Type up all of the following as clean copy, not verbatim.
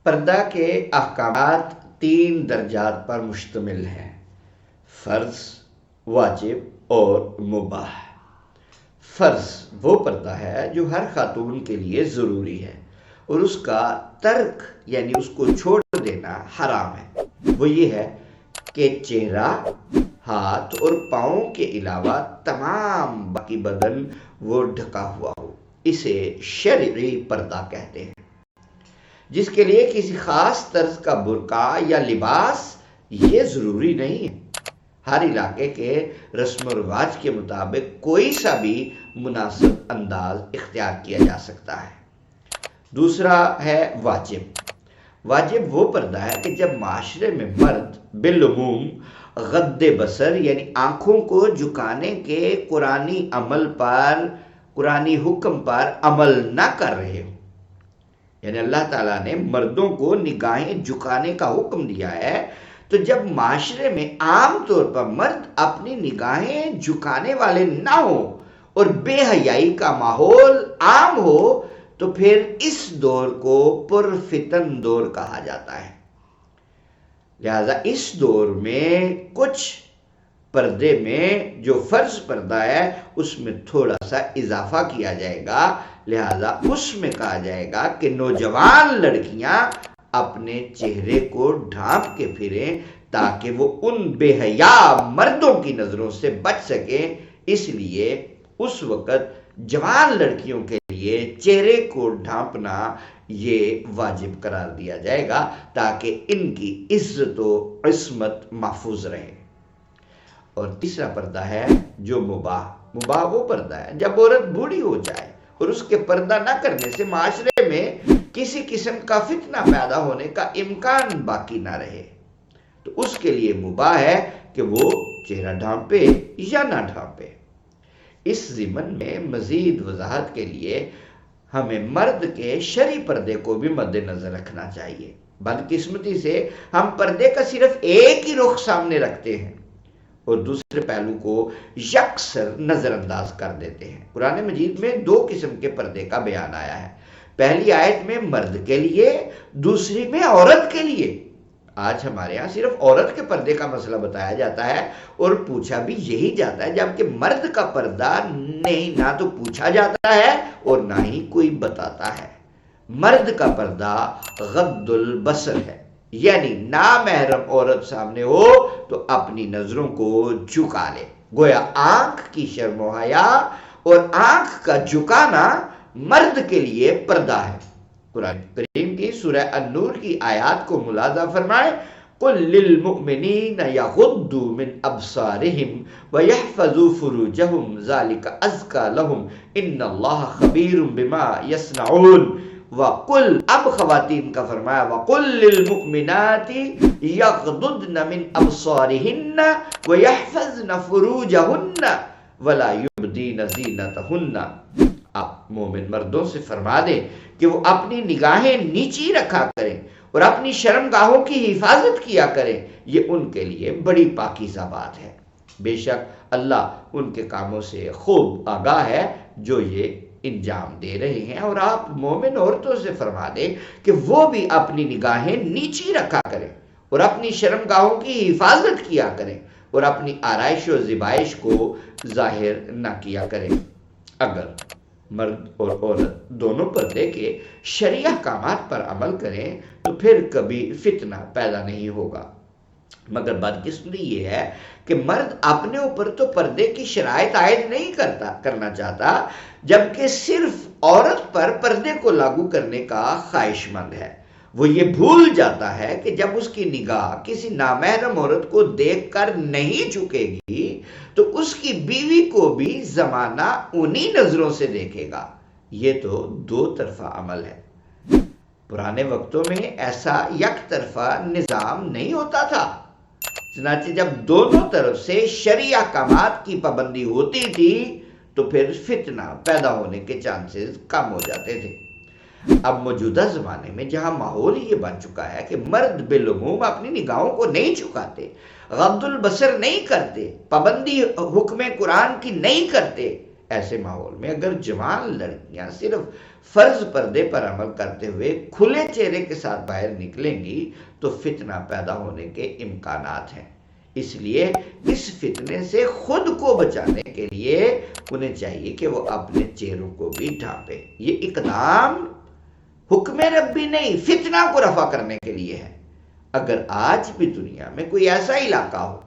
پردہ کے احکامات 3 درجات پر مشتمل ہیں: فرض، واجب اور مباح۔ فرض وہ پردہ ہے جو ہر خاتون کے لیے ضروری ہے اور اس کا ترک یعنی اس کو چھوڑ دینا حرام ہے۔ وہ یہ ہے کہ چہرہ، ہاتھ اور پاؤں کے علاوہ تمام باقی بدن وہ ڈھکا ہوا ہو۔ اسے شرعی پردہ کہتے ہیں، جس کے لیے کسی خاص طرز کا برقع یا لباس یہ ضروری نہیں ہے۔ ہر علاقے کے رسم و رواج کے مطابق کوئی سا بھی مناسب انداز اختیار کیا جا سکتا ہے۔ دوسرا ہے واجب۔ واجب وہ پردہ ہے کہ جب معاشرے میں مرد بالعموم غض بصر یعنی آنکھوں کو جھکانے کے قرآنی حکم پر عمل نہ کر رہے ہوں، یعنی اللہ تعالیٰ نے مردوں کو نگاہیں جھکانے کا حکم دیا ہے، تو جب معاشرے میں عام طور پر مرد اپنی نگاہیں جھکانے والے نہ ہوں اور بے حیائی کا ماحول عام ہو تو پھر اس دور کو پرفتن دور کہا جاتا ہے۔ لہذا اس دور میں کچھ پردے میں جو فرض پردہ ہے اس میں تھوڑا سا اضافہ کیا جائے گا، لہذا اس میں کہا جائے گا کہ نوجوان لڑکیاں اپنے چہرے کو ڈھانپ کے پھریں تاکہ وہ ان بے حیا مردوں کی نظروں سے بچ سکیں۔ اس لیے اس وقت جوان لڑکیوں کے لیے چہرے کو ڈھانپنا یہ واجب قرار دیا جائے گا تاکہ ان کی عزت و عصمت محفوظ رہے۔ اور تیسرا پردہ ہے جو مباح۔ مباح وہ پردہ ہے جب عورت بوڑھی ہو جائے اور اس کے پردہ نہ کرنے سے معاشرے میں کسی قسم کا فتنہ پیدا ہونے کا امکان باقی نہ رہے، تو اس کے لیے مباح ہے کہ وہ چہرہ ڈھانپے یا نہ ڈھانپے۔ اس ضمن میں مزید وضاحت کے لیے ہمیں مرد کے شرعی پردے کو بھی مد نظر رکھنا چاہیے۔ بدقسمتی سے ہم پردے کا صرف ایک ہی رخ سامنے رکھتے ہیں اور دوسرے پہلو کو یکسر نظر انداز کر دیتے ہیں۔ قرآن مجید میں 2 قسم کے پردے کا بیان آیا ہے، پہلی آیت میں مرد کے لیے، دوسری میں عورت کے لیے۔ آج ہمارے ہاں صرف عورت کے پردے کا مسئلہ بتایا جاتا ہے اور پوچھا بھی یہی جاتا ہے، جبکہ مرد کا پردہ نہیں نہ تو پوچھا جاتا ہے اور نہ ہی کوئی بتاتا ہے۔ مرد کا پردہ غض البصر ہے، یعنی نامحرم عورت سامنے ہو تو اپنی نظروں کو جھکا لے، گویا آنکھ کی شرم و حیا اور آنکھ کا جھکانا مرد کے لیے پردہ ہے۔ قرآن کریم کی سورہ النور کی آیات کو ملاحظہ فرمائیں، قُلْ لِلْمُؤْمِنِينَ يَغُضُّوا مِنْ أَبْصَارِهِمْ وَيَحْفَظُوا فُرُوجَهُمْ ذَلِكَ أَزْكَى لَهُمْ إِنَّ اللَّهَ خَبِيرٌ بِمَا يَصْنَعُونَ۔ وَقُلْ اب خواتین کا فرمایا وَقُلْ لِلْمُؤْمِنَاتِ يَغْضُضْنَ مِنْ أَبْصَارِهِنَّ وَيَحْفَظْنَ فُرُوجَهُنَّ وَلَا يُبْدِينَ زِينَتَهُنَّ۔ آپ مومن مردوں سے فرما دیں کہ وہ اپنی نگاہیں نیچی رکھا کریں اور اپنی شرمگاہوں کی حفاظت کیا کریں، یہ ان کے لیے بڑی پاکیزہ بات ہے۔ بے شک اللہ ان کے کاموں سے خوب آگاہ ہے جو یہ انجام دے رہے ہیں۔ اور آپ مومن عورتوں سے فرما دیں کہ وہ بھی اپنی نگاہیں نیچی رکھا کریں اور اپنی شرمگاہوں کی حفاظت کیا کریں اور اپنی آرائش و زیبائش کو ظاہر نہ کیا کریں۔ اگر مرد اور عورت دونوں پردے کے شرعی احکامات پر عمل کریں تو پھر کبھی فتنہ پیدا نہیں ہوگا، مگر بدقسمتی یہ ہے کہ مرد اپنے اوپر تو پردے کی شرائط عائد نہیں کرنا چاہتا، جبکہ صرف عورت پر پردے کو لاگو کرنے کا خواہش مند ہے۔ وہ یہ بھول جاتا ہے کہ جب اس کی نگاہ کسی نامحرم عورت کو دیکھ کر نہیں جھکے گی تو اس کی بیوی کو بھی زمانہ انہی نظروں سے دیکھے گا۔ یہ تو 2 طرفہ عمل ہے۔ پرانے وقتوں میں ایسا یک طرفہ نظام نہیں ہوتا تھا، چنانچہ جب دونوں طرف سے شرعی احکامات کی پابندی ہوتی تھی تو پھر فتنہ پیدا ہونے کے چانسز کم ہو جاتے تھے۔ اب موجودہ زمانے میں جہاں ماحول یہ بن چکا ہے کہ مرد بالعموم اپنی نگاہوں کو نہیں جھکاتے، غض البصر نہیں کرتے، پابندی حکم قرآن کی نہیں کرتے، ایسے ماحول میں اگر جوان لڑکیاں صرف فرض پردے پر عمل کرتے ہوئے کھلے چہرے کے ساتھ باہر نکلیں گی تو فتنہ پیدا ہونے کے امکانات ہیں۔ اس لیے اس فتنے سے خود کو بچانے کے لیے انہیں چاہیے کہ وہ اپنے چہروں کو بھی ڈھانپے۔ یہ اقدام حکم ربی نہیں، فتنہ کو رفع کرنے کے لیے ہے۔ اگر آج بھی دنیا میں کوئی ایسا علاقہ ہو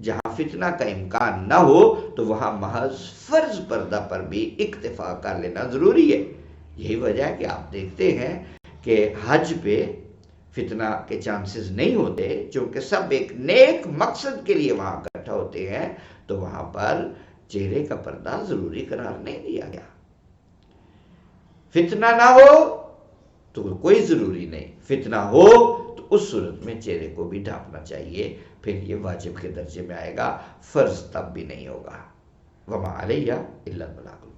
جہاں فتنہ کا امکان نہ ہو تو وہاں محض فرض پردہ پر بھی اکتفا کر لینا ضروری ہے۔ یہی وجہ ہے کہ آپ دیکھتے ہیں کہ حج پہ فتنہ کے چانسز نہیں ہوتے، چونکہ سب ایک نیک مقصد کے لیے وہاں اکٹھا ہوتے ہیں، تو وہاں پر چہرے کا پردہ ضروری قرار نہیں دیا گیا۔ فتنہ نہ ہو تو کوئی ضروری نہیں، فتنہ ہو تو اس صورت میں چہرے کو بھی ڈھانپنا چاہیے، پھر یہ واجب کے درجے میں آئے گا، فرض تب بھی نہیں ہوگا۔ وما علیہ الا البلاغ۔